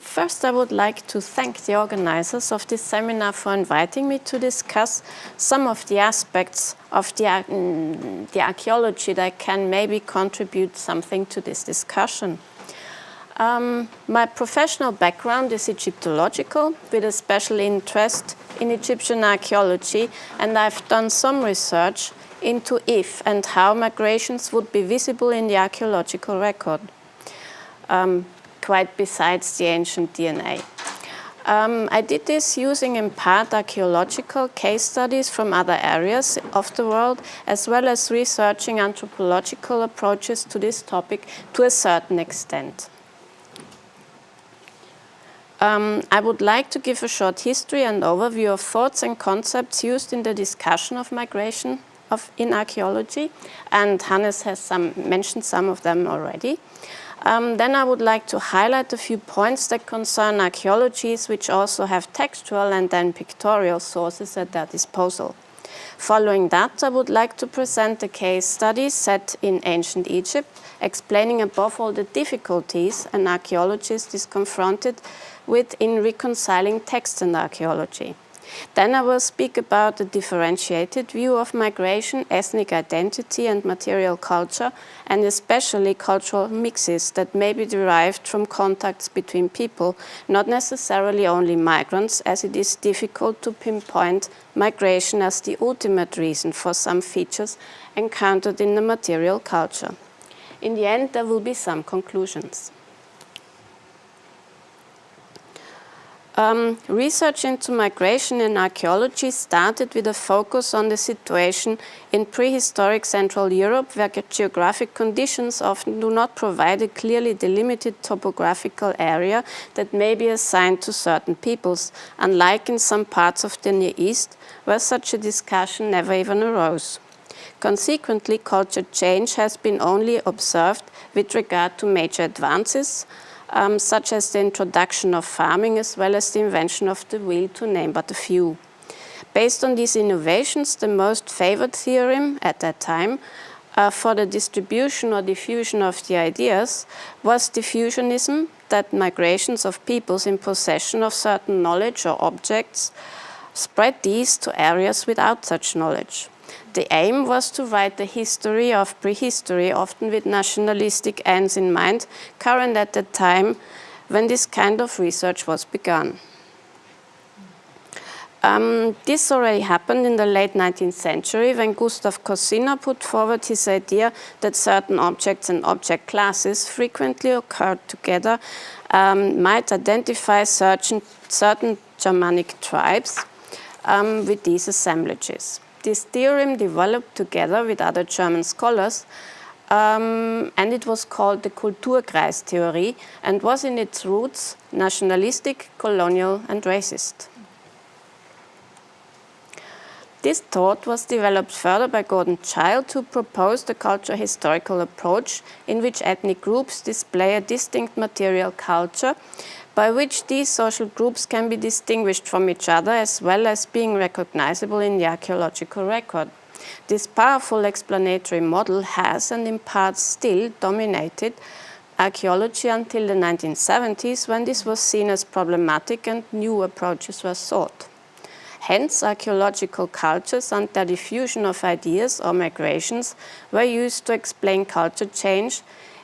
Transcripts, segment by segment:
First, I would like to thank the organizers of this seminar for inviting me to discuss some of the aspects of the archaeology that can maybe contribute something to this discussion. My professional background is Egyptological, with a special interest in Egyptian archaeology, and I've done some research into if and how migrations would be visible in the archaeological record. Quite besides the ancient DNA. I did this using in part archaeological case studies from other areas of the world, as well as researching anthropological approaches to this topic to a certain extent. I would like to give a short history and overview of thoughts and concepts used in the discussion of migration in archaeology, and Hannes has mentioned some of them already. Then I would like to highlight a few points that concern archaeologies which also have textual and then pictorial sources at their disposal. Following that, I would like to present a case study set in ancient Egypt, explaining above all the difficulties an archaeologist is confronted with in reconciling text and archaeology. Then I will speak about the differentiated view of migration, ethnic identity and material culture, and especially cultural mixes that may be derived from contacts between people, not necessarily only migrants, as it is difficult to pinpoint migration as the ultimate reason for some features encountered in the material culture. In the end, there will be some conclusions. Research into migration in archaeology started with a focus on the situation in prehistoric Central Europe, where geographic conditions often do not provide a clearly delimited topographical area that may be assigned to certain peoples, unlike in some parts of the Near East, where such a discussion never even arose. Consequently, culture change has been only observed with regard to major advances, such as the introduction of farming as well as the invention of the wheel, to name but a few. Based on these innovations, the most favored theorem at that time for the distribution or diffusion of the ideas was diffusionism, that migrations of peoples in possession of certain knowledge or objects spread these to areas without such knowledge. The aim was to write the history of prehistory, often with nationalistic ends in mind, current at the time when this kind of research was begun. This already happened in the late 19th century when Gustav Cossina put forward his idea that certain objects and object classes frequently occurred together might identify certain Germanic tribes with these assemblages. This theorem developed together with other German scholars, and it was called the Kulturkreistheorie, and was in its roots nationalistic, colonial, and racist. This thought was developed further by Gordon Childe, who proposed a culture-historical approach in which ethnic groups display a distinct material culture, by which these social groups can be distinguished from each other as well as being recognizable in the archaeological record. This powerful explanatory model has, and in part still, dominated archaeology until the 1970s, when this was seen as problematic and new approaches were sought. Hence, archaeological cultures and their diffusion of ideas or migrations were used to explain culture change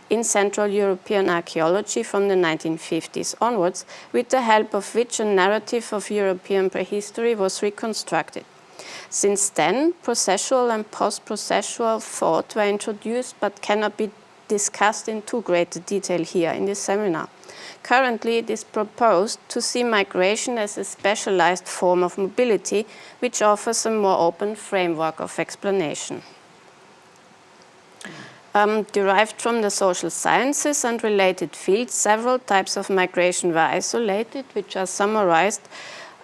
in Central European archaeology from the 1950s onwards, with the help of which a narrative of European prehistory was reconstructed. Since then, processual and post-processual thought were introduced but cannot be discussed in too great detail here in this seminar. Currently, it is proposed to see migration as a specialized form of mobility, which offers a more open framework of explanation. Derived from the social sciences and related fields, several types of migration were isolated, which are summarized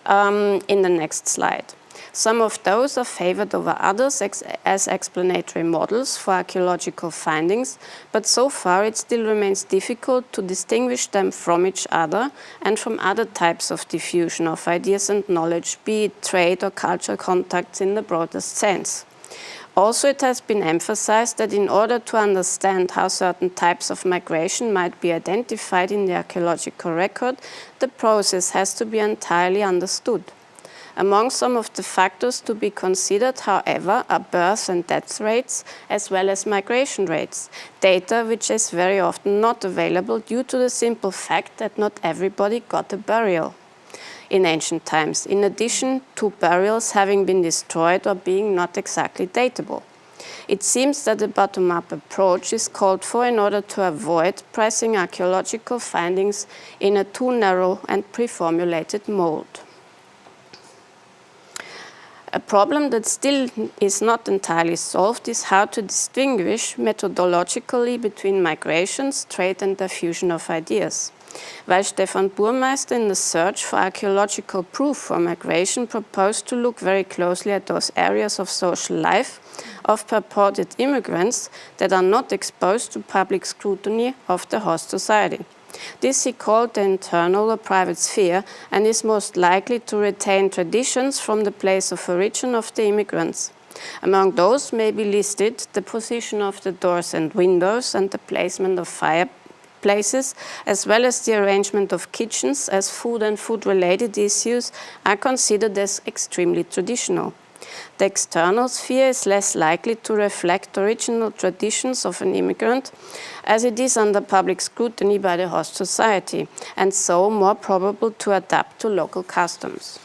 in the next slide. Some of those are favored over others as explanatory models for archaeological findings, but so far it still remains difficult to distinguish them from each other and from other types of diffusion of ideas and knowledge, be it trade or cultural contacts in the broadest sense. Also, it has been emphasized that in order to understand how certain types of migration might be identified in the archaeological record, the process has to be entirely understood. Among some of the factors to be considered, however, are birth and death rates, as well as migration rates, data which is very often not available due to the simple fact that not everybody got a burial in ancient times, in addition to burials having been destroyed or being not exactly datable. It seems that a bottom-up approach is called for in order to avoid pricing archaeological findings in a too narrow and pre-formulated mold. A problem that still is not entirely solved is how to distinguish methodologically between migrations, trade and diffusion of ideas. While Stefan Burmeister in the search for archaeological proof for migration proposed to look very closely at those areas of social life of purported immigrants that are not exposed to public scrutiny of the host society. This he called the internal or private sphere and is most likely to retain traditions from the place of origin of the immigrants. Among those may be listed the position of the doors and windows and the placement of fireplaces, as well as the arrangement of kitchens, as food and food-related issues are considered as extremely traditional. The external sphere is less likely to reflect original traditions of an immigrant, as it is under public scrutiny by the host society, and so more probable to adapt to local customs.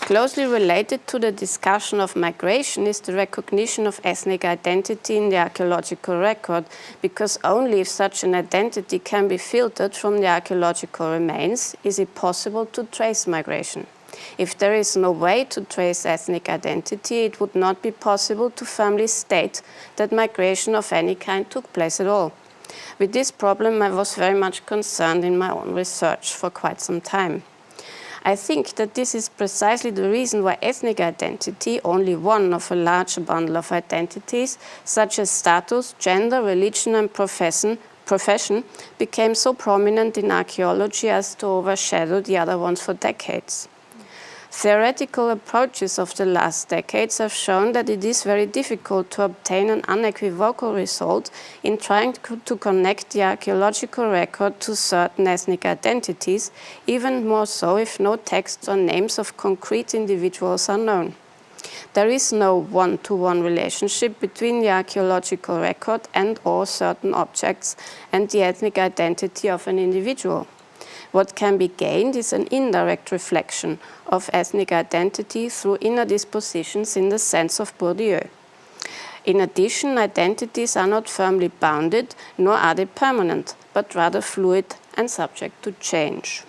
Closely related to the discussion of migration is the recognition of ethnic identity in the archaeological record, because only if such an identity can be filtered from the archaeological remains is it possible to trace migration. If there is no way to trace ethnic identity, it would not be possible to firmly state that migration of any kind took place at all. With this problem, I was very much concerned in my own research for quite some time. I think that this is precisely the reason why ethnic identity, only one of a large bundle of identities, such as status, gender, religion, and profession, became so prominent in archaeology as to overshadow the other ones for decades. Theoretical approaches of the last decades have shown that it is very difficult to obtain an unequivocal result in trying to connect the archaeological record to certain ethnic identities, even more so if no texts or names of concrete individuals are known. There is no one-to-one relationship between the archaeological record and/or certain objects and the ethnic identity of an individual. What can be gained is an indirect reflection of ethnic identity through inner dispositions in the sense of Bourdieu. In addition, identities are not firmly bounded, nor are they permanent, but rather fluid and subject to change.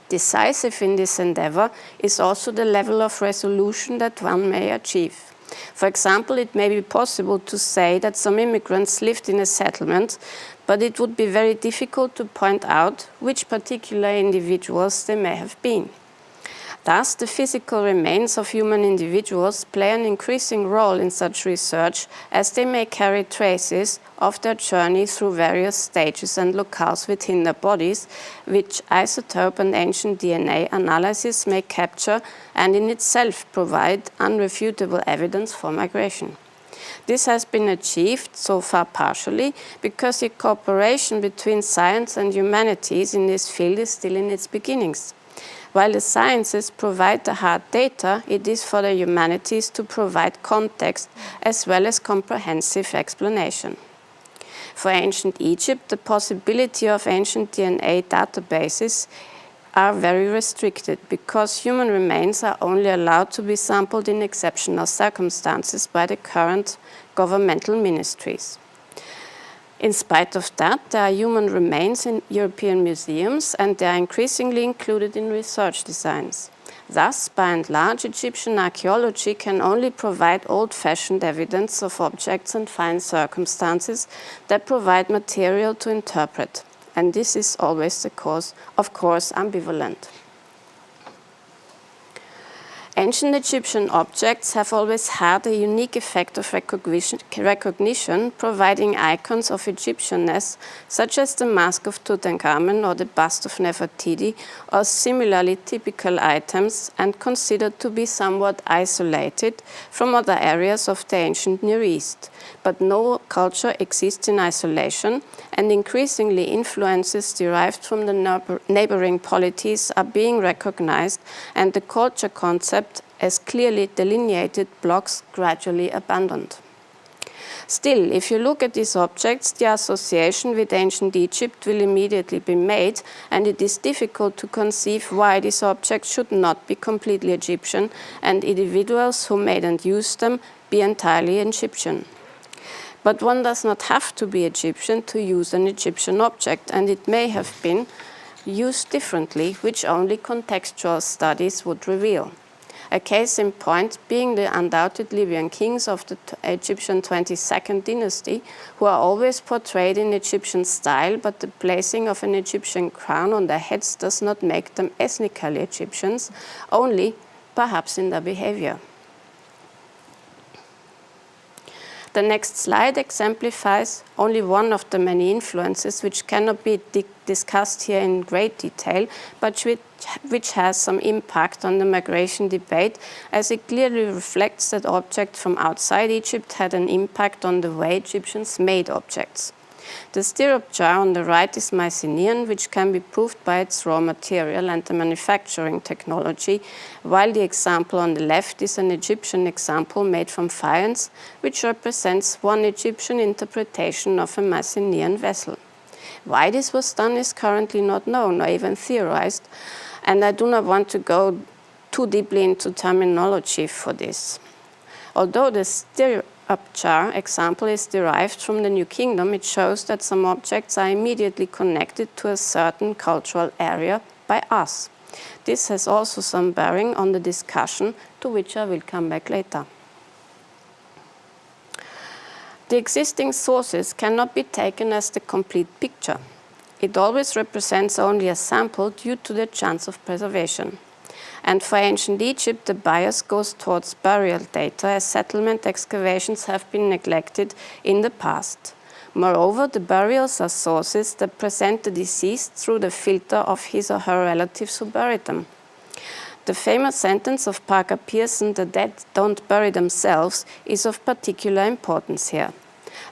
Decisive in this endeavor is also the level of resolution that one may achieve. For example, it may be possible to say that some immigrants lived in a settlement, but it would be very difficult to point out which particular individuals they may have been. Thus, the physical remains of human individuals play an increasing role in such research, as they may carry traces of their journey through various stages and locales within their bodies, which isotope and ancient DNA analysis may capture and in itself provide unrefutable evidence for migration. This has been achieved, so far partially, because the cooperation between science and humanities in this field is still in its beginnings. While the sciences provide the hard data, it is for the humanities to provide context as well as comprehensive explanation. For ancient Egypt, the possibility of ancient DNA databases are very restricted, because human remains are only allowed to be sampled in exceptional circumstances by the current governmental ministries. In spite of that, there are human remains in European museums, and they are increasingly included in research designs. Thus, by and large, Egyptian archaeology can only provide old-fashioned evidence of objects and fine circumstances that provide material to interpret. And this is always, of course, ambivalent. Ancient Egyptian objects have always had a unique effect of recognition, providing icons of Egyptianness, such as the mask of Tutankhamun or the bust of Nefertiti, or similarly typical items, and considered to be somewhat isolated from other areas of the ancient Near East. But no culture exists in isolation, and increasingly influences derived from the neighboring polities are being recognized, and the culture concept as clearly delineated blocks gradually abandoned. Still, if you look at these objects, the association with ancient Egypt will immediately be made, and it is difficult to conceive why these objects should not be completely Egyptian and individuals who made and used them be entirely Egyptian. But one does not have to be Egyptian to use an Egyptian object, and it may have been used differently, which only contextual studies would reveal. A case in point being the undoubted Libyan kings of the Egyptian 22nd dynasty, who are always portrayed in Egyptian style, but the placing of an Egyptian crown on their heads does not make them ethnically Egyptians, only perhaps in their behavior. The next slide exemplifies only one of the many influences which cannot be discussed here in great detail, but which has some impact on the migration debate, as it clearly reflects that objects from outside Egypt had an impact on the way Egyptians made objects. The stirrup jar on the right is Mycenaean, which can be proved by its raw material and the manufacturing technology, while the example on the left is an Egyptian example made from faience, which represents one Egyptian interpretation of a Mycenaean vessel. Why this was done is currently not known or even theorized, and I do not want to go too deeply into terminology for this. Although the stirrup jar example is derived from the New Kingdom, it shows that some objects are immediately connected to a certain cultural area by us. This has also some bearing on the discussion, to which I will come back later. The existing sources cannot be taken as the complete picture. It always represents only a sample due to the chance of preservation. And for ancient Egypt, the bias goes towards burial data, as settlement excavations have been neglected in the past. Moreover, the burials are sources that present the deceased through the filter of his or her relatives who buried them. The famous sentence of Parker Pearson, "The dead don't bury themselves," is of particular importance here.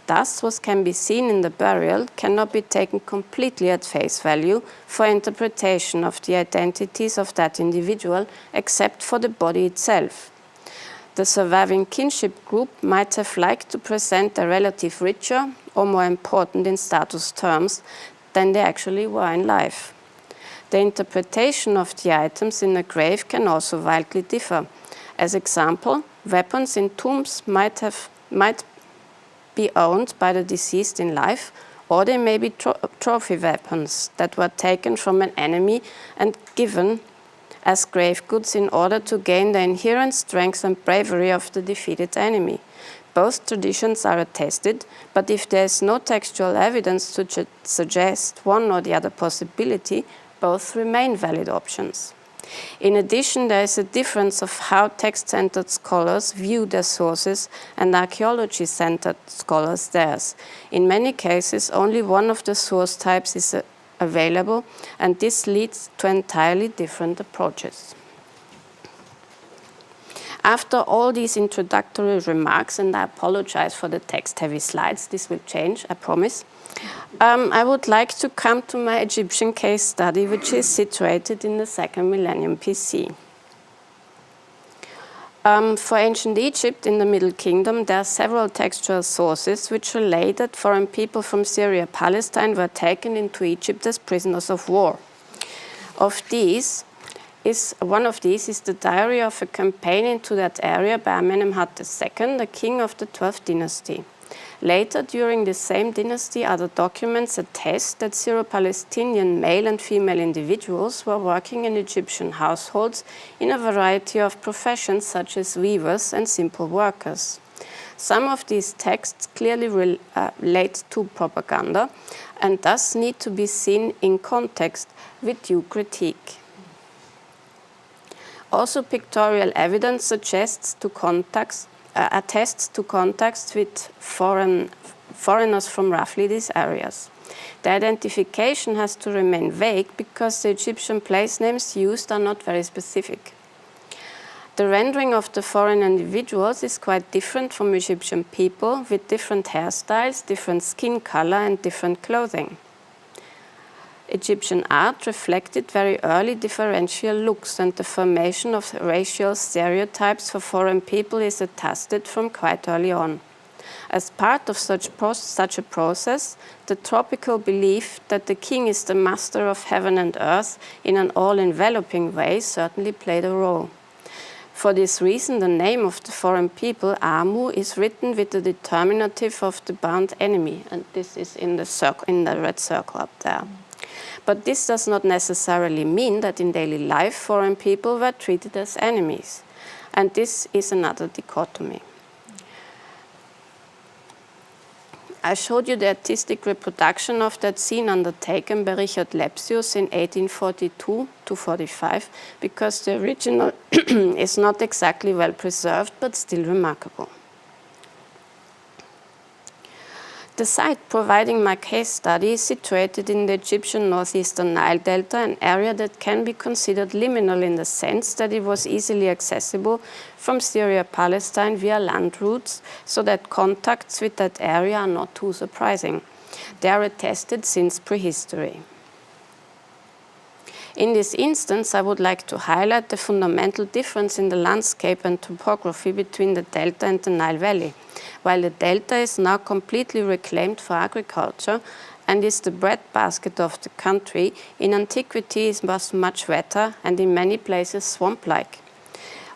Thus, what can be seen in the burial cannot be taken completely at face value for interpretation of the identities of that individual, except for the body itself. The surviving kinship group might have liked to present a relative richer or more important in status terms than they actually were in life. The interpretation of the items in a grave can also wildly differ. As example, weapons in tombs might be owned by the deceased in life, or they may be trophy weapons that were taken from an enemy and given as grave goods in order to gain the inherent strength and bravery of the defeated enemy. Both traditions are attested, but if there is no textual evidence to suggest one or the other possibility, both remain valid options. In addition, there is a difference of how text-centered scholars view their sources and archaeology-centered scholars theirs. In many cases, only one of the source types is available, and this leads to entirely different approaches. After all these introductory remarks, and I apologize for the text-heavy slides, this will change, I promise, I would like to come to my Egyptian case study, which is situated in the 2nd millennium BC. For ancient Egypt in the Middle Kingdom, there are several textual sources which relate that foreign people from Syria, Palestine were taken into Egypt as prisoners of war. One of these is the diary of a campaign into that area by Amenemhat II, the king of the 12th dynasty. Later, during the same dynasty, other documents attest that Syro-Palestinian male and female individuals were working in Egyptian households in a variety of professions such as weavers and simple workers. Some of these texts clearly relate to propaganda and thus need to be seen in context with due critique. Also, pictorial evidence attests to contacts with foreigners from roughly these areas. The identification has to remain vague because the Egyptian place names used are not very specific. The rendering of the foreign individuals is quite different from Egyptian people, with different hairstyles, different skin color, and different clothing. Egyptian art reflected very early differential looks, and the formation of racial stereotypes for foreign people is attested from quite early on. As part of such a process, the tropical belief that the king is the master of heaven and earth in an all-enveloping way certainly played a role. For this reason, the name of the foreign people, Amu, is written with the determinative of the bound enemy, and this is in the red circle up there. But this does not necessarily mean that in daily life foreign people were treated as enemies, and this is another dichotomy. I showed you the artistic reproduction of that scene undertaken by Richard Lepsius in 1842-45 because the original is not exactly well preserved but still remarkable. The site providing my case study is situated in the Egyptian northeastern Nile Delta, an area that can be considered liminal in the sense that it was easily accessible from Syria-Palestine via land routes, so that contacts with that area are not too surprising. They are attested since prehistory. In this instance, I would like to highlight the fundamental difference in the landscape and topography between the Delta and the Nile Valley. While the Delta is now completely reclaimed for agriculture and is the breadbasket of the country, in antiquity it was much wetter and in many places swamp-like.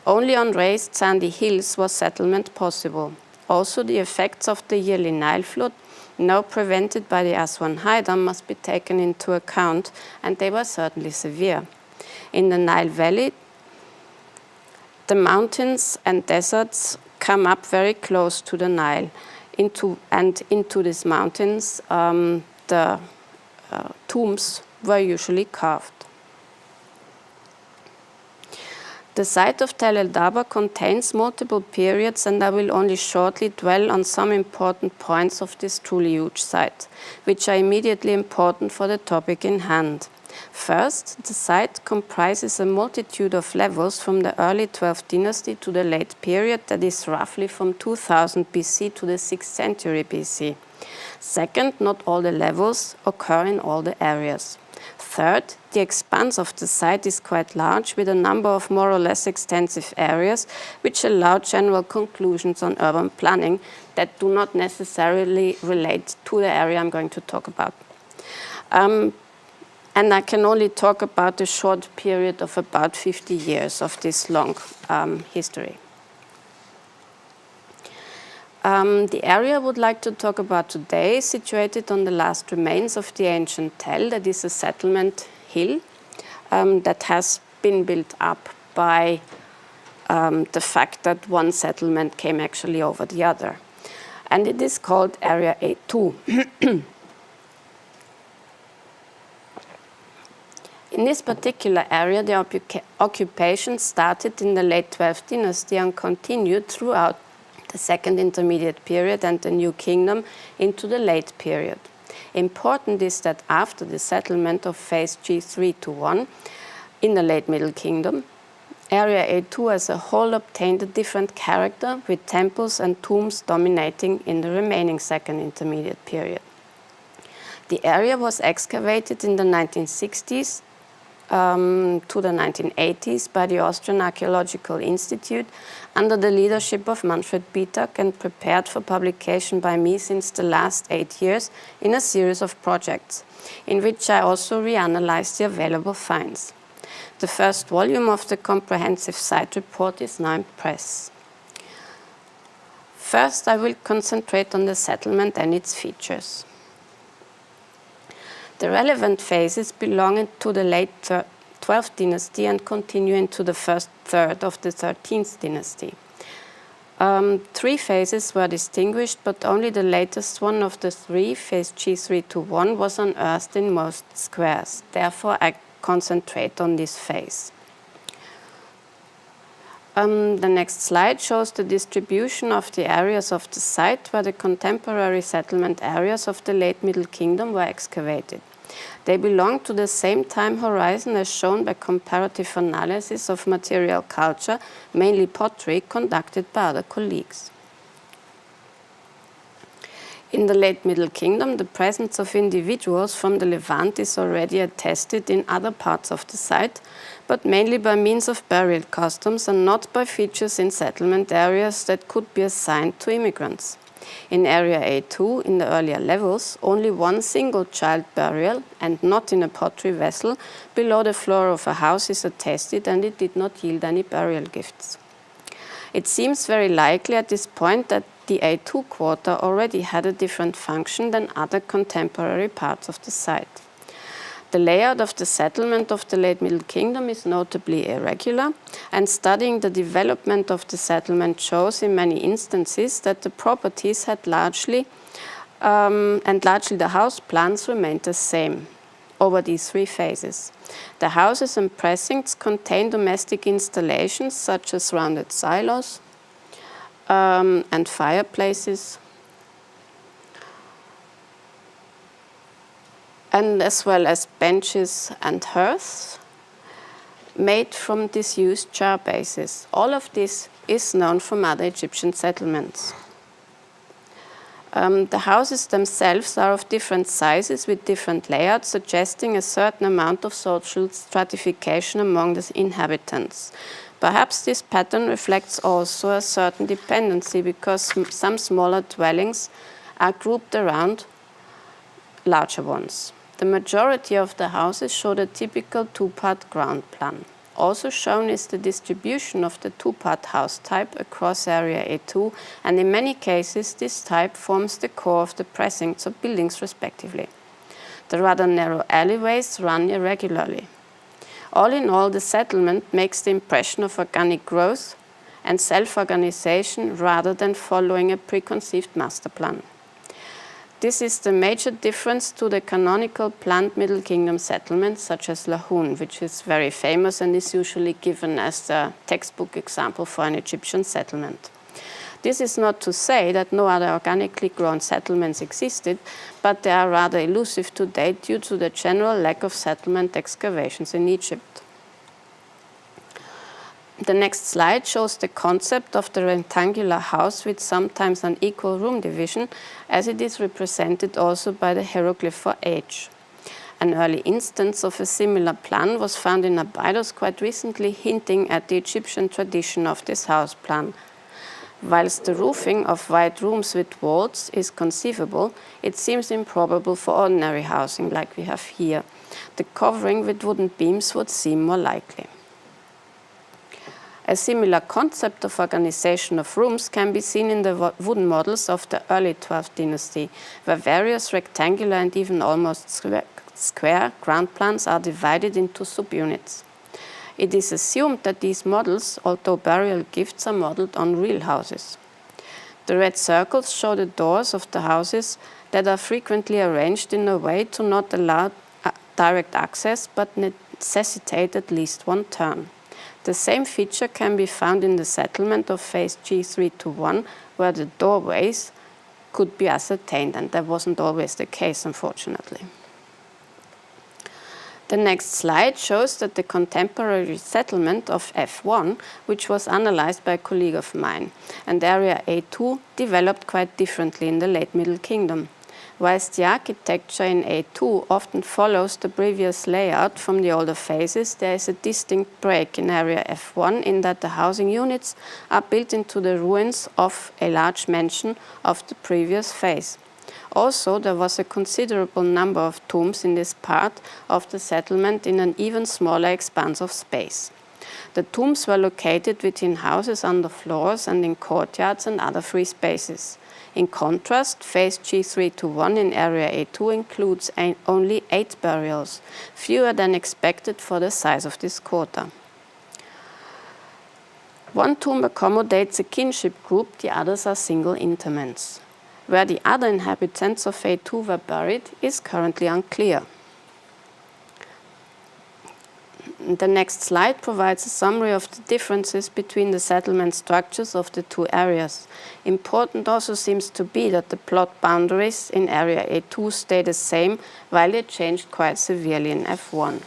Only on raised sandy hills was settlement possible. Also, the effects of the yearly Nile flood, now prevented by the Aswan High Dam, must be taken into account, and they were certainly severe. In the Nile Valley, the mountains and deserts come up very close to the Nile. Into these mountains, the tombs were usually carved. The site of Tel el-Daba contains multiple periods, and I will only shortly dwell on some important points of this truly huge site, which are immediately important for the topic in hand. First, the site comprises a multitude of levels from the early 12th dynasty to the late period, that is roughly from 2000 BC to the 6th century BC. Second, not all the levels occur in all the areas. Third, the expanse of the site is quite large, with a number of more or less extensive areas which allow general conclusions on urban planning that do not necessarily relate to the area I'm going to talk about. And I can only talk about a short period of about 50 years of this long history. The area I would like to talk about today is situated on the last remains of the ancient Tel, that is a settlement hill that has been built up by the fact that one settlement came actually over the other. And it is called Area A2. In this particular area, the occupation started in the late 12th dynasty and continued throughout the Second Intermediate Period and the New Kingdom into the late period. Important is that after the settlement of phase G3 to 1 in the late Middle Kingdom, Area A2 as a whole obtained a different character, with temples and tombs dominating in the remaining Second Intermediate Period. The area was excavated in the 1960s to the 1980s by the Austrian Archaeological Institute under the leadership of Manfred Bietak, and prepared for publication by me since the last 8 years in a series of projects, in which I also reanalyzed the available finds. The first volume of the comprehensive site report is now in press. First, I will concentrate on the settlement and its features. The relevant phases belong to the late 12th dynasty and continue into the first third of the 13th dynasty. 3 phases were distinguished, but only the latest one of the 3, phase G3 to 1, was unearthed in most squares. Therefore, I concentrate on this phase. The next slide shows the distribution of the areas of the site where the contemporary settlement areas of the late Middle Kingdom were excavated. They belong to the same time horizon as shown by comparative analysis of material culture, mainly pottery, conducted by other colleagues. In the late Middle Kingdom, the presence of individuals from the Levant is already attested in other parts of the site, but mainly by means of burial customs and not by features in settlement areas that could be assigned to immigrants. In Area A2, in the earlier levels, only one single child burial, and not in a pottery vessel, below the floor of a house is attested, and it did not yield any burial gifts. It seems very likely at this point that the A2 quarter already had a different function than other contemporary parts of the site. The layout of the settlement of the late Middle Kingdom is notably irregular, and studying the development of the settlement shows in many instances that the properties had largely the house plans remained the same over these three phases. The houses and precincts contain domestic installations such as rounded silos and fireplaces, and as well as benches and hearths made from disused char bases. All of this is known from other Egyptian settlements. The houses themselves are of different sizes with different layouts, suggesting a certain amount of social stratification among the inhabitants. Perhaps this pattern reflects also a certain dependency because some smaller dwellings are grouped around larger ones. The majority of the houses show the typical two-part ground plan. Also shown is the distribution of the two-part house type across Area A2, and in many cases this type forms the core of the precincts or buildings respectively. The rather narrow alleyways run irregularly. All in all, the settlement makes the impression of organic growth and self-organization rather than following a preconceived master plan. This is the major difference to the canonical planned Middle Kingdom settlements such as Lahoun, which is very famous and is usually given as the textbook example for an Egyptian settlement. This is not to say that no other organically grown settlements existed, but they are rather elusive to date due to the general lack of settlement excavations in Egypt. The next slide shows the concept of the rectangular house with sometimes unequal room division, as it is represented also by the hieroglyph for H. An early instance of a similar plan was found in Abydos quite recently, hinting at the Egyptian tradition of this house plan. Whilst the roofing of wide rooms with vaults is conceivable, it seems improbable for ordinary housing like we have here. The covering with wooden beams would seem more likely. A similar concept of organization of rooms can be seen in the wooden models of the early 12th dynasty, where various rectangular and even almost square ground plans are divided into subunits. It is assumed that these models, although burial gifts, are modeled on real houses. The red circles show the doors of the houses that are frequently arranged in a way to not allow direct access but necessitate at least one turn. The same feature can be found in the settlement of phase G3 to 1, where the doorways could be ascertained, and that wasn't always the case, unfortunately. The next slide shows that the contemporary settlement of F1, which was analyzed by a colleague of mine, and Area A2 developed quite differently in the late Middle Kingdom. Whilst the architecture in A2 often follows the previous layout from the older phases, there is a distinct break in Area F1 in that the housing units are built into the ruins of a large mansion of the previous phase. Also, there was a considerable number of tombs in this part of the settlement in an even smaller expanse of space. The tombs were located within houses under floors and in courtyards and other free spaces. In contrast, phase G3 to 1 in Area A2 includes only 8 burials, fewer than expected for the size of this quarter. One tomb accommodates a kinship group, the others are single interments. Where the other inhabitants of A2 were buried is currently unclear. The next slide provides a summary of the differences between the settlement structures of the two areas. Important also seems to be that the plot boundaries in Area A2 stay the same, while they changed quite severely in F1.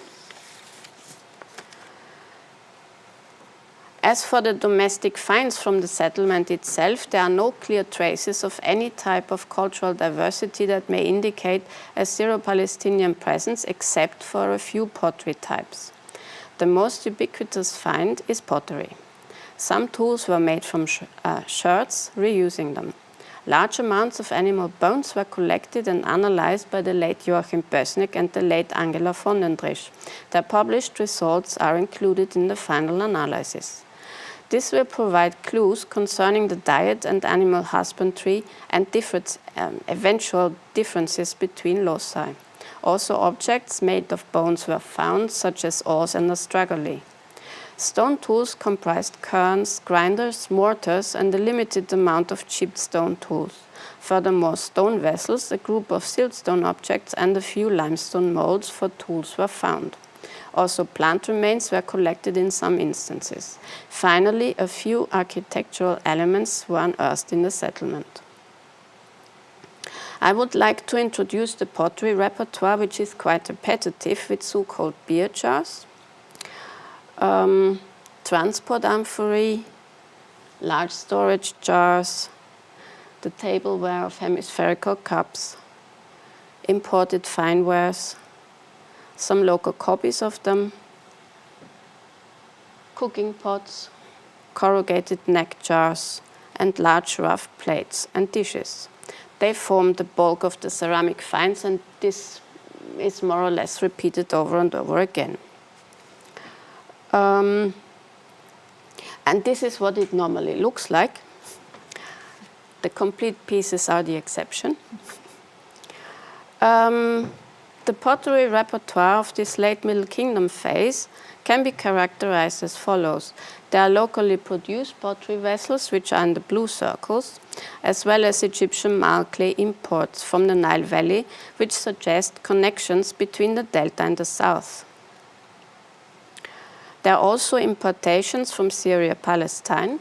As for the domestic finds from the settlement itself, there are no clear traces of any type of cultural diversity that may indicate a Syro-Palestinian presence, except for a few pottery types. The most ubiquitous find is pottery. Some tools were made from sherds, reusing them. Large amounts of animal bones were collected and analyzed by the late Joachim Bösnik and the late Angela von den Drisch. Their published results are included in the final analysis. This will provide clues concerning the diet and animal husbandry and eventual differences between loci. Also, objects made of bones were found, such as oars and astragali. Stone tools comprised querns, grinders, mortars, and a limited amount of chipped stone tools. Furthermore, stone vessels, a group of siltstone objects, and a few limestone molds for tools were found. Also, plant remains were collected in some instances. Finally, a few architectural elements were unearthed in the settlement. I would like to introduce the pottery repertoire, which is quite repetitive, with so-called beer jars, transport amphorae, large storage jars, the tableware of hemispherical cups, imported finewares, some local copies of them, cooking pots, corrugated neck jars, and large rough plates and dishes. They form the bulk of the ceramic finds, and this is more or less repeated over and over again. And this is what it normally looks like. The complete pieces are the exception. The pottery repertoire of this late Middle Kingdom phase can be characterized as follows. There are locally produced pottery vessels, which are in the blue circles, as well as Egyptian marl clay imports from the Nile Valley, which suggest connections between the delta and the south. There are also importations from Syria, Palestine,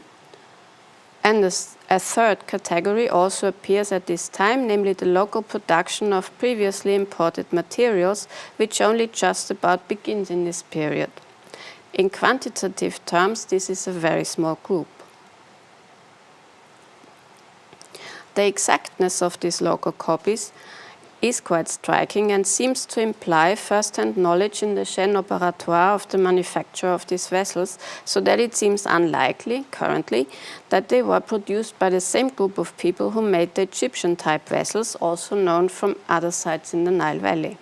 and a third category also appears at this time, namely the local production of previously imported materials, which only just about begins in this period. In quantitative terms, this is a very small group. The exactness of these local copies is quite striking and seems to imply first-hand knowledge in the chaîne opératoire of the manufacture of these vessels, so that it seems unlikely, currently, that they were produced by the same group of people who made the Egyptian-type vessels, also known from other sites in the Nile Valley.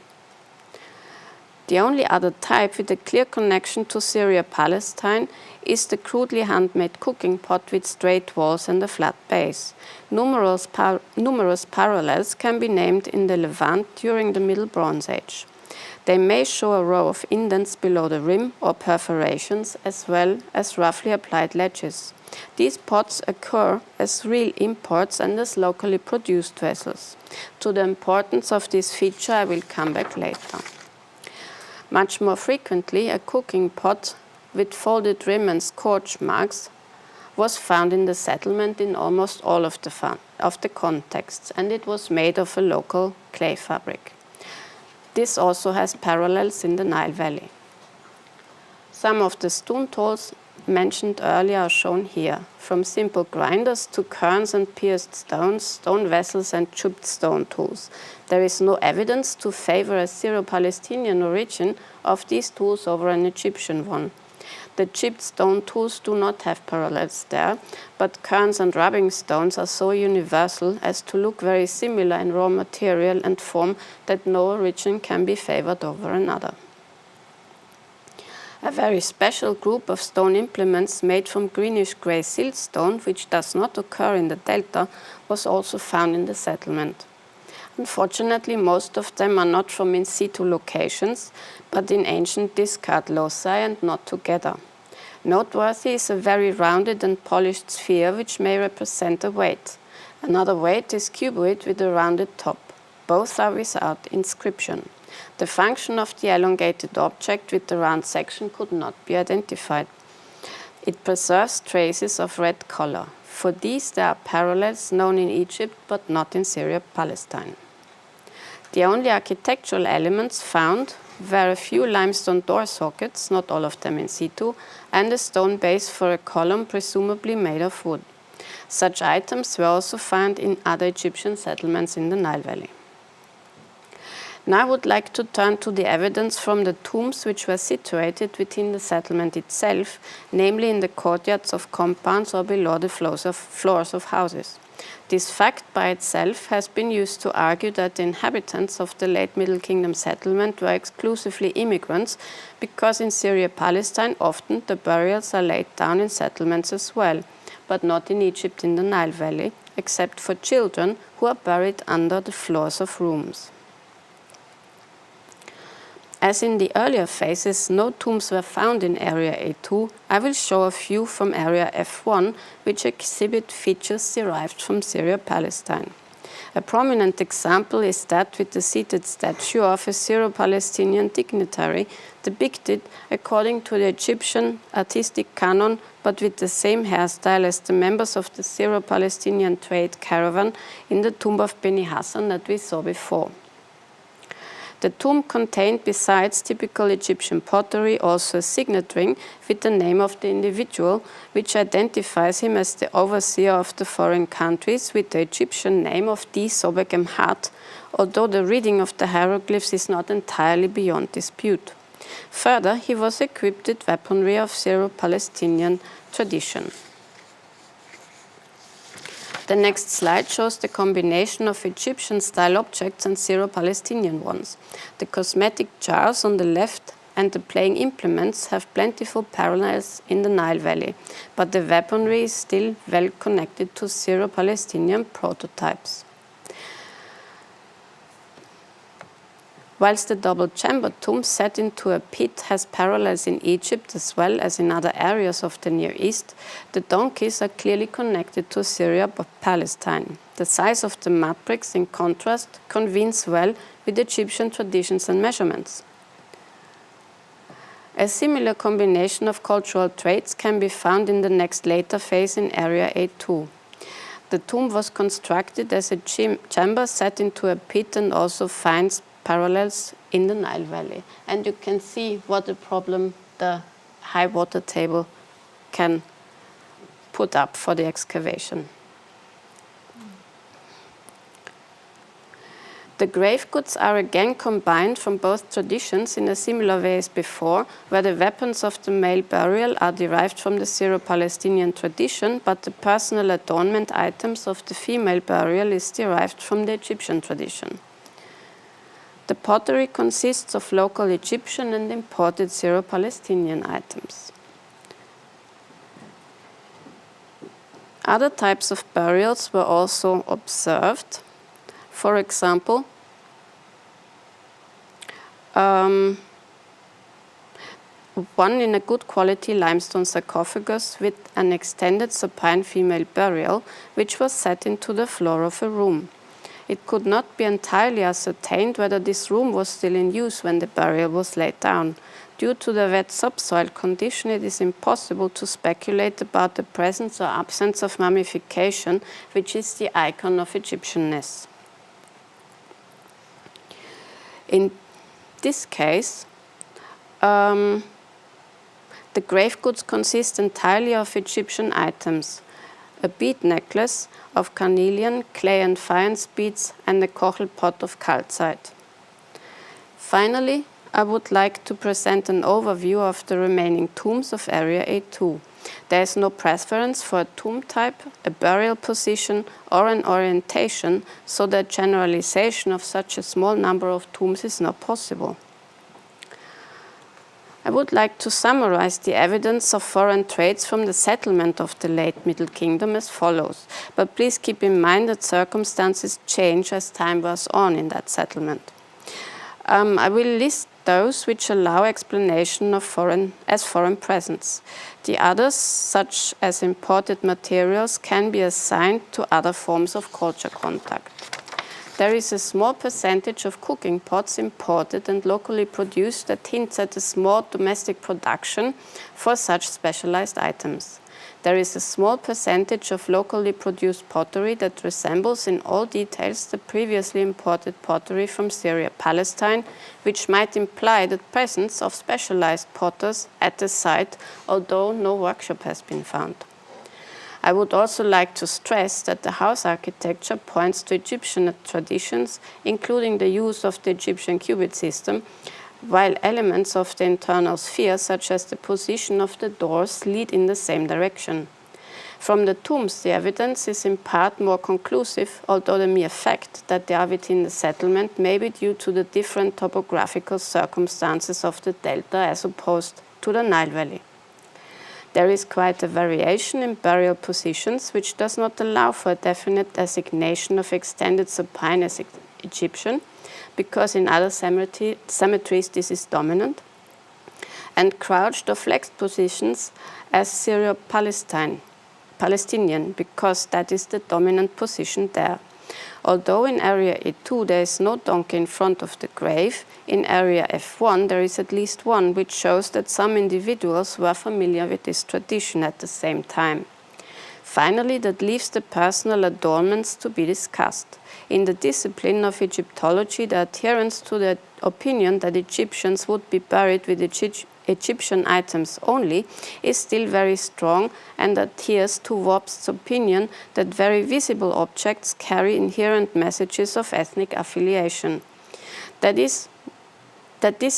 The only other type with a clear connection to Syria-Palestine is the crudely handmade cooking pot with straight walls and a flat base. Numerous parallels can be named in the Levant during the Middle Bronze Age. They may show a row of indents below the rim or perforations, as well as roughly applied ledges. These pots occur as real imports and as locally produced vessels. To the importance of this feature I will come back later. Much more frequently, a cooking pot with folded rim and scorch marks was found in the settlement in almost all of the contexts, and it was made of a local clay fabric. This also has parallels in the Nile Valley. Some of the stone tools mentioned earlier are shown here, from simple grinders to querns and pierced stones, stone vessels and chipped stone tools. There is no evidence to favor a Syro-Palestinian origin of these tools over an Egyptian one. The chipped stone tools do not have parallels there, but querns and rubbing stones are so universal as to look very similar in raw material and form that no origin can be favored over another. A very special group of stone implements made from greenish-grey siltstone, which does not occur in the delta, was also found in the settlement. Unfortunately, most of them are not from in situ locations, but in ancient discard loci and not together. Noteworthy is a very rounded and polished sphere which may represent a weight. Another weight is cuboid with a rounded top. Both are without inscription. The function of the elongated object with the round section could not be identified. It preserves traces of red color. For these, there are parallels known in Egypt but not in Syria-Palestine. The only architectural elements found were a few limestone door sockets, not all of them in situ, and a stone base for a column presumably made of wood. Such items were also found in other Egyptian settlements in the Nile Valley. Now I would like to turn to the evidence from the tombs which were situated within the settlement itself, namely in the courtyards of compounds or below the floors of houses. This fact by itself has been used to argue that the inhabitants of the late Middle Kingdom settlement were exclusively immigrants, because in Syria-Palestine often the burials are laid down in settlements as well, but not in Egypt in the Nile Valley, except for children who are buried under the floors of rooms. As in the earlier phases, no tombs were found in Area A2, I will show a few from Area F1, which exhibit features derived from Syria-Palestine. A prominent example is that with the seated statue of a Syro-Palestinian dignitary, depicted according to the Egyptian artistic canon, but with the same hairstyle as the members of the Syro-Palestinian trade caravan in the tomb of Beni Hassan that we saw before. The tomb contained, besides typical Egyptian pottery, also a signet ring with the name of the individual, which identifies him as the overseer of the foreign countries with the Egyptian name of Di Sobegem Hat, although the reading of the hieroglyphs is not entirely beyond dispute. Further, he was equipped with weaponry of Syro-Palestinian tradition. The next slide shows the combination of Egyptian-style objects and Syro-Palestinian ones. The cosmetic jars on the left and the playing implements have plentiful parallels in the Nile Valley, but the weaponry is still well connected to Syro-Palestinian prototypes. Whilst the double-chambered tomb set into a pit has parallels in Egypt as well as in other areas of the Near East, the donkeys are clearly connected to Syria-Palestine. The size of the mud bricks, in contrast, convenes well with Egyptian traditions and measurements. A similar combination of cultural traits can be found in the next later phase in Area A2. The tomb was constructed as a chamber set into a pit and also finds parallels in the Nile Valley. And you can see what a problem the high water table can put up for the excavation. The grave goods are again combined from both traditions in a similar way as before, where the weapons of the male burial are derived from the Syro-Palestinian tradition, but the personal adornment items of the female burial is derived from the Egyptian tradition. The pottery consists of local Egyptian and imported Syro-Palestinian items. Other types of burials were also observed. For example, one in a good quality limestone sarcophagus with an extended supine female burial, which was set into the floor of a room. It could not be entirely ascertained whether this room was still in use when the burial was laid down. Due to the wet subsoil condition, it is impossible to speculate about the presence or absence of mummification, which is the icon of Egyptianness. In this case, the grave goods consist entirely of Egyptian items: a bead necklace of carnelian, clay and faience beads, and a kochel pot of calcite. Finally, I would like to present an overview of the remaining tombs of Area A2. There is no preference for a tomb type, a burial position, or an orientation, so that generalization of such a small number of tombs is not possible. I would like to summarize the evidence of foreign trades from the settlement of the late Middle Kingdom as follows, but please keep in mind that circumstances change as time wears on in that settlement. I will list those which allow explanation of foreign presence. The others, such as imported materials, can be assigned to other forms of culture contact. there is a small percentage of cooking pots imported and locally produced that hints at a small domestic production for such specialized items. There is a small percentage of locally produced pottery that resembles in all details the previously imported pottery from Syria-Palestine, which might imply the presence of specialized potters at the site, although no workshop has been found. I would also like to stress that the house architecture points to Egyptian traditions, including the use of the Egyptian cubit system, while elements of the internal sphere, such as the position of the doors, lead in the same direction. From the tombs, the evidence is in part more conclusive, although the mere fact that they are within the settlement may be due to the different topographical circumstances of the delta as opposed to the Nile Valley. There is quite a variation in burial positions, which does not allow for a definite designation of extended supine as Egyptian, because in other cemeteries this is dominant, and crouched or flexed positions as Syro-Palestinian, because that is the dominant position there. Although in area A2 there is no donkey in front of the grave, in area F1 there is at least one, which shows that some individuals were familiar with this tradition at the same time. Finally, that leaves the personal adornments to be discussed. In the discipline of Egyptology, the adherence to the opinion that Egyptians would be buried with Egyptian items only is still very strong and adheres to Wobb's opinion that very visible objects carry inherent messages of ethnic affiliation. That this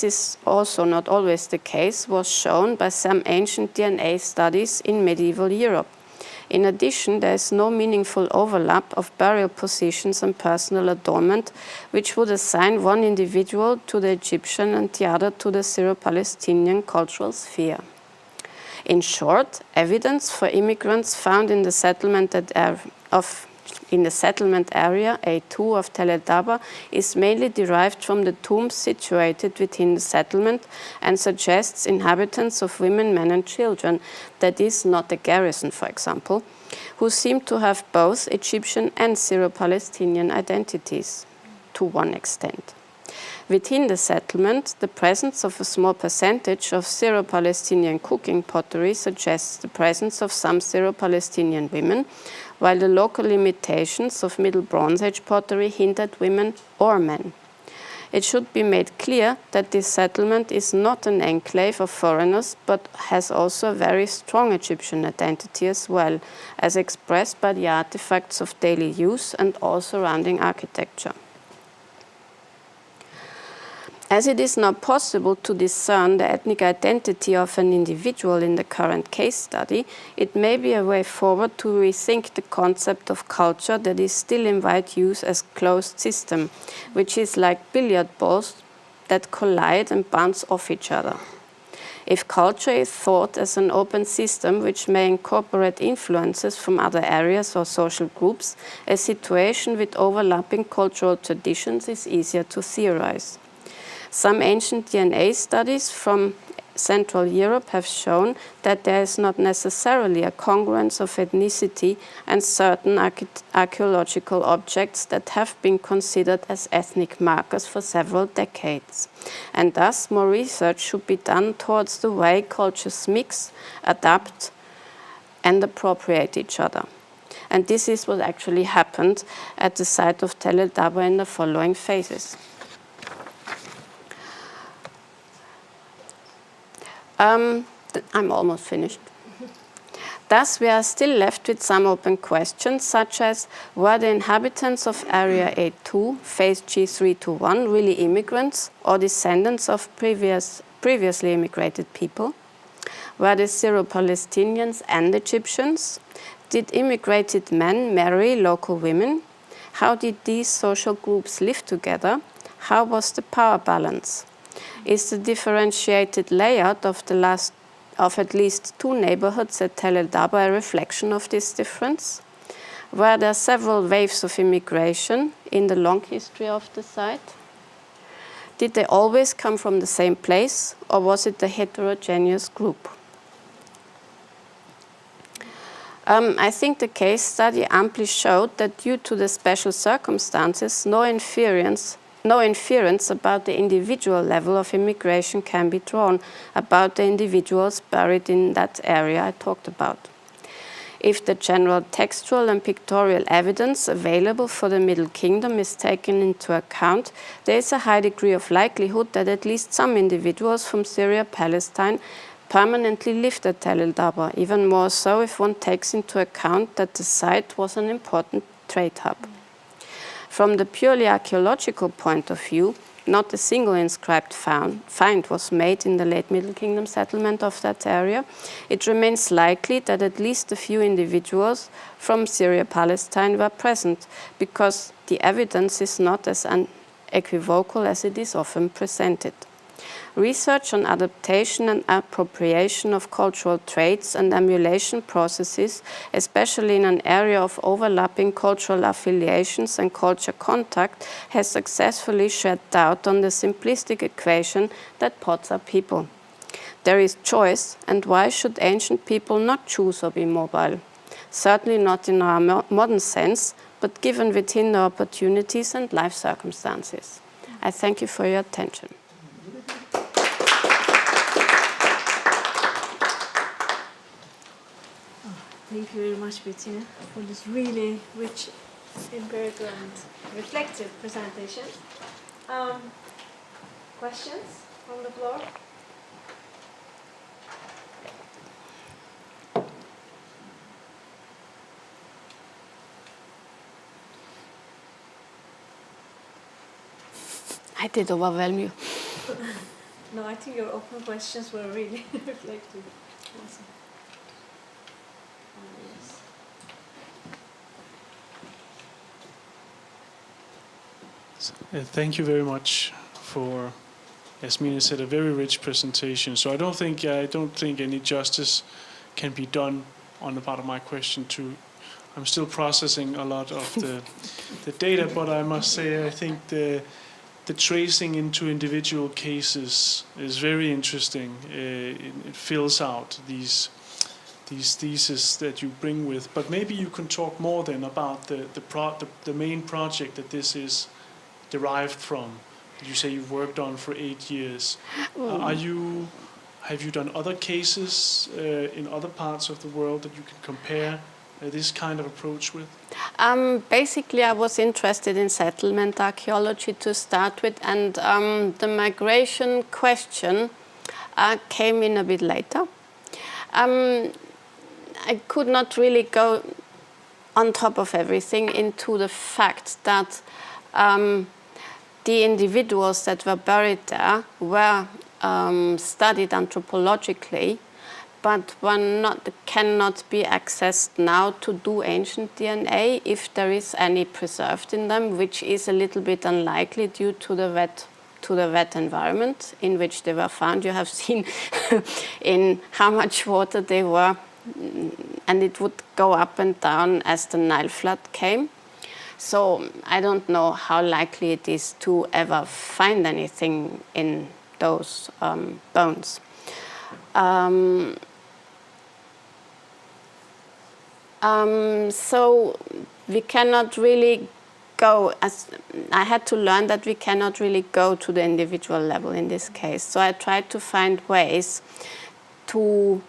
is also not always the case was shown by some ancient DNA studies in medieval Europe. In addition, there is no meaningful overlap of burial positions and personal adornment, which would assign one individual to the Egyptian and the other to the Syro-Palestinian cultural sphere. In short, evidence for immigrants found in the settlement area A2 of Tel el-Dabra is mainly derived from the tombs situated within the settlement and suggests inhabitants of women, men and children, that is not a garrison, for example, who seem to have both Egyptian and Syro-Palestinian identities to one extent. Within the settlement, the presence of a small percentage of Syro-Palestinian cooking pottery suggests the presence of some Syro-Palestinian women, while the local limitations of Middle Bronze Age pottery hint at women or men. It should be made clear that this settlement is not an enclave of foreigners, but has also a very strong Egyptian identity as well, as expressed by the artifacts of daily use and all surrounding architecture. As it is now possible to discern the ethnic identity of an individual in the current case study, it may be a way forward to rethink the concept of culture that is still in wide use as closed system, which is like billiard balls that collide and bounce off each other. If culture is thought as an open system which may incorporate influences from other areas or social groups, a situation with overlapping cultural traditions is easier to theorize. Some ancient DNA studies from Central Europe have shown that there is not necessarily a congruence of ethnicity and certain archaeological objects that have been considered as ethnic markers for several decades. And thus, more research should be done towards the way cultures mix, adapt, and appropriate each other. And this is what actually happened at the site of Tel el-Dabra in the following phases. I'm almost finished. Thus, we are still left with some open questions, such as, were the inhabitants of Area A2, phase G3-1, really immigrants or descendants of previously immigrated people? Were the Syro-Palestinians and Egyptians? Did immigrated men marry local women? How did these social groups live together? How was the power balance? Is the differentiated layout of at least two neighborhoods at Tel el-Dabra a reflection of this difference? Were there several waves of immigration in the long history of the site? Did they always come from the same place, or was it a heterogeneous group? I think the case study amply showed that due to the special circumstances, no inference about the individual level of immigration can be drawn about the individuals buried in that area I talked about. If the general textual and pictorial evidence available for the Middle Kingdom is taken into account, there is a high degree of likelihood that at least some individuals from Syria-Palestine permanently lived at Tel el Dabra, even more so if one takes into account that the site was an important trade hub. From the purely archaeological point of view, not a single inscribed find was made in the late Middle Kingdom settlement of that area. It remains likely that at least a few individuals from Syria-Palestine were present, because the evidence is not as unequivocal as it is often presented. Research on adaptation and appropriation of cultural traits and emulation processes, especially in an area of overlapping cultural affiliations and culture contact, has successfully shed doubt on the simplistic equation that pots are people. There is choice, and why should ancient people not choose or be mobile? Certainly not in our modern sense, but given within the opportunities and life circumstances. I thank you for your attention. Thank you very much, Bettina, for this really rich, empirical, and reflective presentation. Questions from the floor? I did overwhelm you. No, I think your open questions were really reflective. Awesome. Yes. Thank you very much for, as Mina said, a very rich presentation. So I don't think any justice can be done on the part of my question to. I'm still processing a lot of the data, but I must say I think the tracing into individual cases is very interesting. It fills out these theses that you bring with. But maybe you can talk more then about the main project that this is derived from. You say you've worked on for 8 years. Have you done other cases in other parts of the world that you can compare this kind of approach with? Basically, I was interested in settlement archaeology to start with, and the migration question came in a bit later. I could not really go on top of everything into the fact that the individuals that were buried there were studied anthropologically, but cannot be accessed now to do ancient DNA if there is any preserved in them, which is a little bit unlikely due to the wet environment in which they were found. You have seen in how much water they were, and it would go up and down as the Nile flood came. So I don't know how likely it is to ever find anything in those bones. So we cannot really go, I had to learn that we cannot really go to the individual level in this case. So I tried to find ways to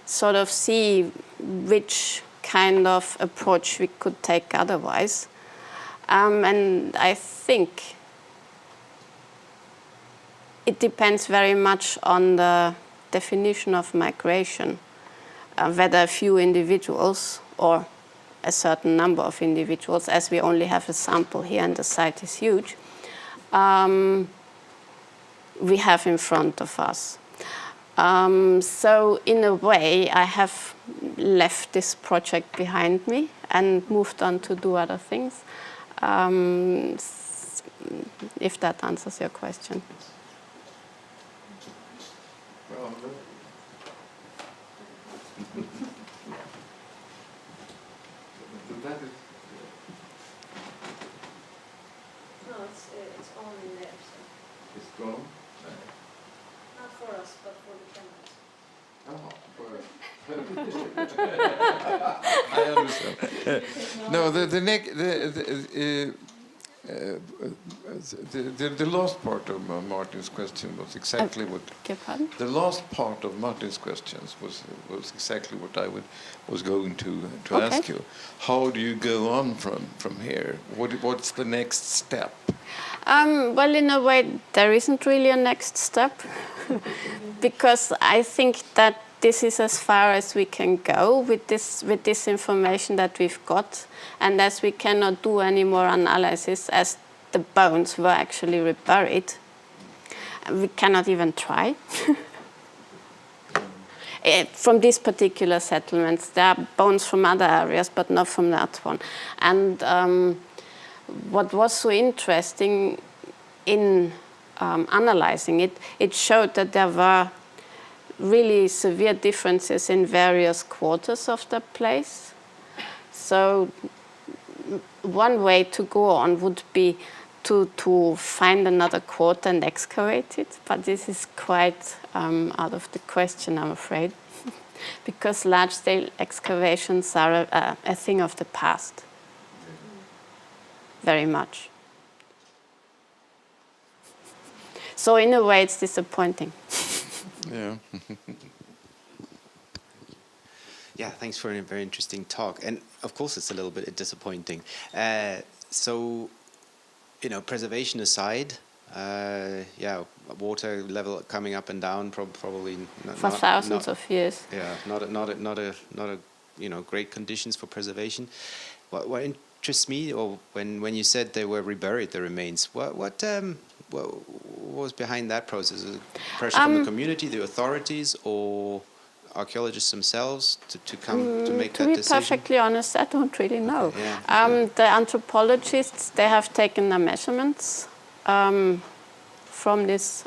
sort of see which kind of approach we could take otherwise. And I think it depends very much on the definition of migration, whether a few individuals or a certain number of individuals, as we only have a sample here and the site is huge, we have in front of us. So in a way, I have left this project behind me and moved on to do other things, if that answers your question. No, it's all in there. So. It's gone? Not for us, but for the cameras. Jaha, I understand. No, the last part of Martin's question was exactly what. The last part of Martin's questions was exactly what I was going to ask you. How do you go on from here? What's the next step? Well, in a way, there isn't really a next step, because I think that this is as far as we can go with this information that we've got, and as we cannot do any more analysis as the bones were actually reburied, we cannot even try. From these particular settlements, there are bones from other areas, but not from that one. And what was so interesting in analyzing it, it showed that there were really severe differences in various quarters of the place. So one way to go on would be to find another quarter and excavate it, but this is quite out of the question, I'm afraid, because large-scale excavations are a thing of the past, very much. So in a way, it's disappointing. Yeah. Yeah, thanks for a very interesting talk. And of course, it's a little bit disappointing. So, preservation aside, water level coming up and down probably for thousands of years. Yeah, not a great conditions for preservation. What interests me, or when you said they were reburied, the remains, what was behind that process? Is it pressure from the community, the authorities, or archaeologists themselves to come to make that decision? To be perfectly honest, I don't really know. Okay, yeah. The anthropologists, they have taken the measurements from this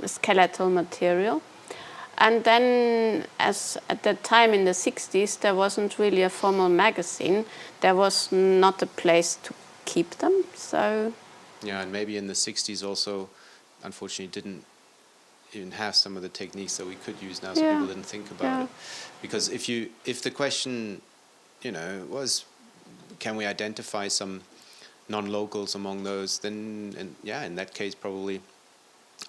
skeletal material. And then, as at that time in the 60s, there wasn't really a formal magazine. There was not a place to keep them, so... Yeah, and maybe in the 60s also, unfortunately, didn't even have some of the techniques that we could use now, so people didn't think about it. Because if the question, was, can we identify some non-locals among those, then, in that case, probably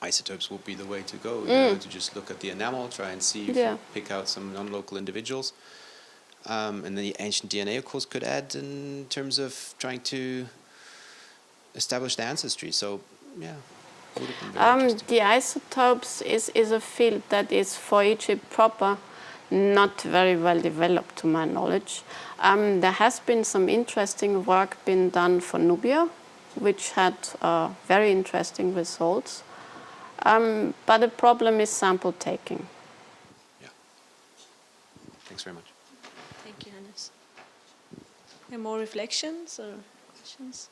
isotopes would be the way to go, to just look at the enamel, try and see if you pick out some non-local individuals. And then the ancient DNA, of course, could add in terms of trying to establish the ancestry. So, would have been very interesting. The isotopes is a field that is, for Egypt proper, not very well developed, to my knowledge. There has been some interesting work been done for Nubia, which had very interesting results. But the problem is sample taking. Yeah. Thanks very much. Thank you, Hannes. Any more reflections or questions?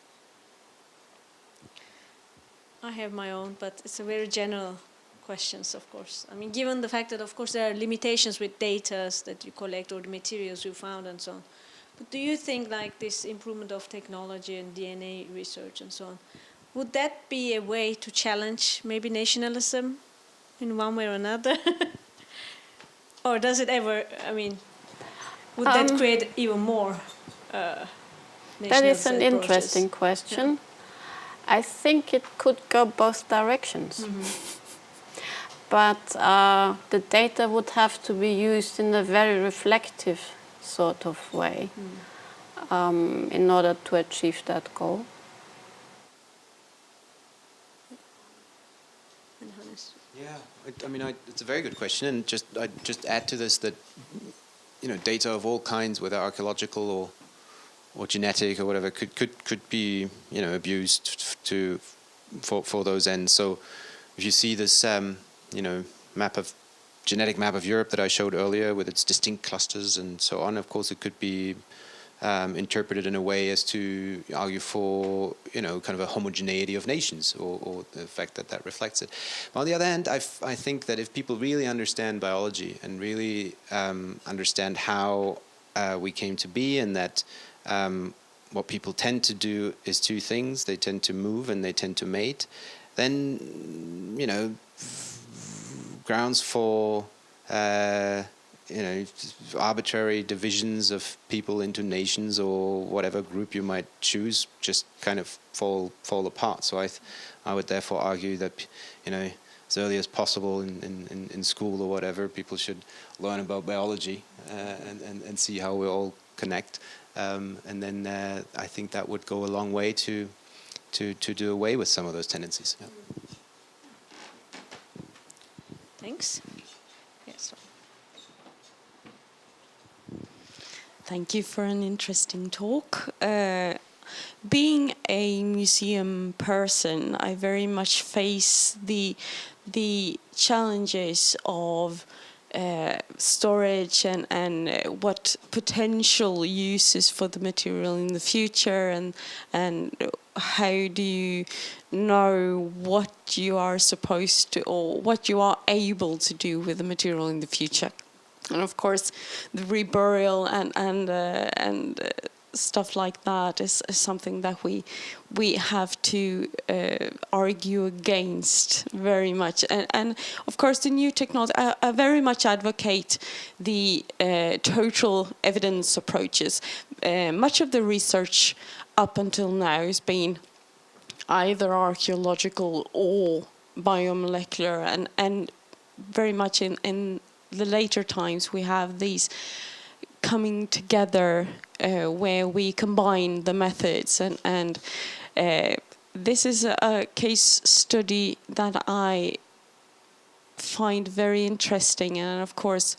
I have my own, but it's a very general questions, of course. I mean, given the fact that, of course, there are limitations with data that you collect or the materials you found and so on. But do you think, like, this improvement of technology and DNA research and so on, would that be a way to challenge maybe nationalism in one way or another? Or does it ever, would that create even more nationalist That is an approaches? interesting question. Yeah. I think it could go both directions. Mm-hmm. But the data would have to be used in a very reflective sort of way in order to achieve that goal. Yeah, it's a very good question, and I'd just add to this that data of all kinds, whether archaeological or genetic or whatever, could be abused for those ends. So if you see this genetic map of Europe that I showed earlier with its distinct clusters and so on, of course it could be interpreted in a way as to argue for kind of a homogeneity of nations, or the fact that reflects it. But on the other hand, I think that if people really understand biology and really understand how we came to be, and that what people tend to do is two things: they tend to move and they tend to mate. then, you know, grounds for, you know, arbitrary divisions of people into nations or whatever group you might choose just kind of fall apart. So I would therefore argue that, you know, as early as possible in school or whatever, people should learn about biology and see how we all connect. And then I think that would go a long way to do away with some of those tendencies. Yeah. Thanks. Yes. Thank you for an interesting talk. Being a museum person, I very much face the challenges of storage and what potential uses for the material in the future, and how do you know what you are supposed to or what you are able to do with the material in the future. And of course, the reburial and stuff like that is something that we have to argue against very much. And of course, the new technology, I very much advocate the total evidence approaches. Much of the research up until now has been either archaeological or biomolecular, and very much in the later times we have these coming together where we combine the methods, and this is a case study that I find very interesting. And of course,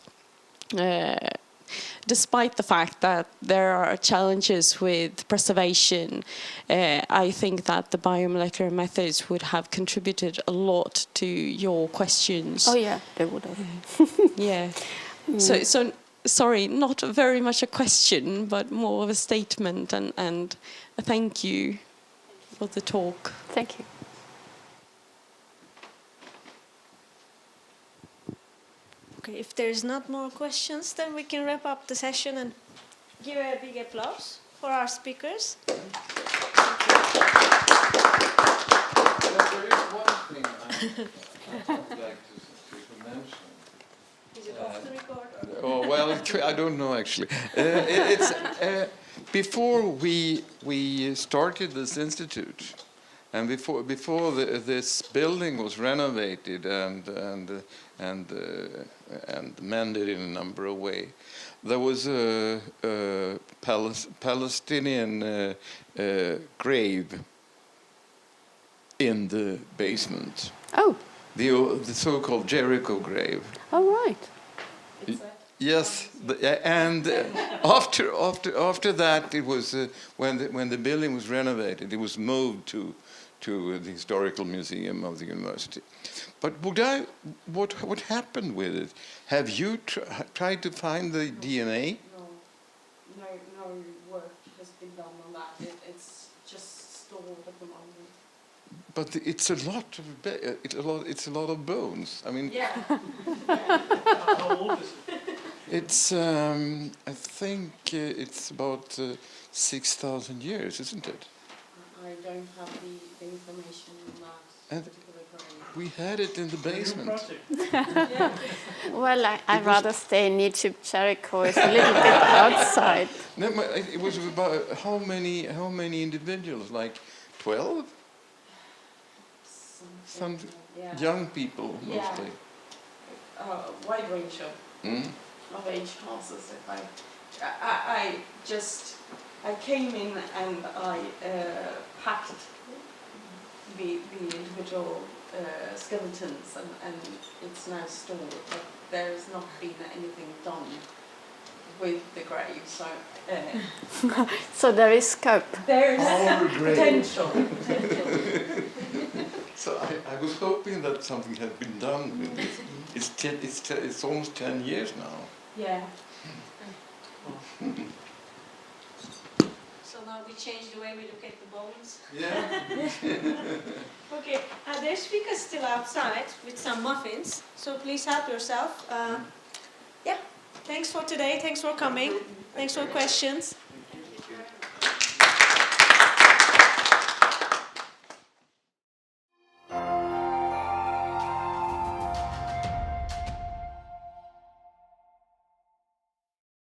despite the fact that there are challenges with preservation, I think that the biomolecular methods would have contributed a lot to your questions. Oh yeah, they would have. Yeah. So sorry, not very much a question, but more of a statement, and a thank you for the talk. Thank you. Okay, if there's not more questions, then we can wrap up the session and give a big applause for our speakers. There is one thing I'd like to mention. Is it off the record? Oh well, I don't know actually. It's before we started this institute, and before this building was renovated and mended in a number of ways, there was a Palestinian grave in the basement. Oh. The so-called Jericho grave. Oh right. Yes, and after that, it was when the building was renovated, it was moved to the historical museum of the university. But what happened with it? Have you tried to find the DNA? No work has been done on that. It's just stored at the moment. But it's a lot of bones. I mean, Yeah. How old is it? it's I think it's about 6,000 years, isn't it? I don't have the information on that And particular grave. we had it in the basement. Well, I'd rather stay in Egypt. Jericho is a little bit outside. No, it was about how many individuals? Like 12? Some Yeah. young people mostly. Wide range of age classes. I came in and I packed the individual skeletons, and it's now stored, but there's not been anything done with the grave, so So there is scope. there's Our grave. potential. So I was hoping that something had been done with this. It's almost 10 years now. Yeah. So now we change the way we look at the bones. Yeah. Okay, there's speakers still outside with some muffins, so please help yourself. Yeah, thanks for today, thanks for coming, thanks for questions.